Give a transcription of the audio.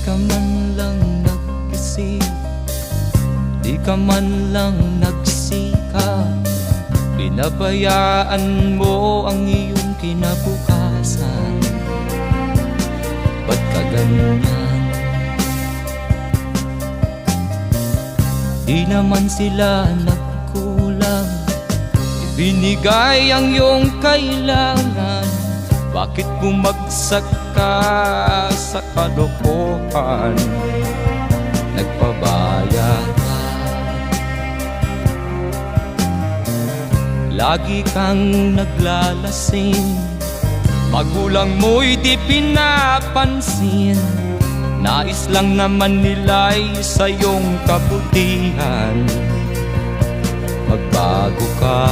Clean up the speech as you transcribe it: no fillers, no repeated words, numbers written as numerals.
ka man lang nag-isip, di ka man lang nagsikap, pinabayaan mo ang iyong kinabukasan. Ba't ka ganyan? Di naman sila nagkulang, ibinigay ang iyong kailangan. Bakit bumagsak ka sa kalokohan? Nagpabaya ka, lagi kang naglalasing, magulang mo'y di pinapansin. Nais lang naman nila'y sa iyong kabutihan. Magbago ka,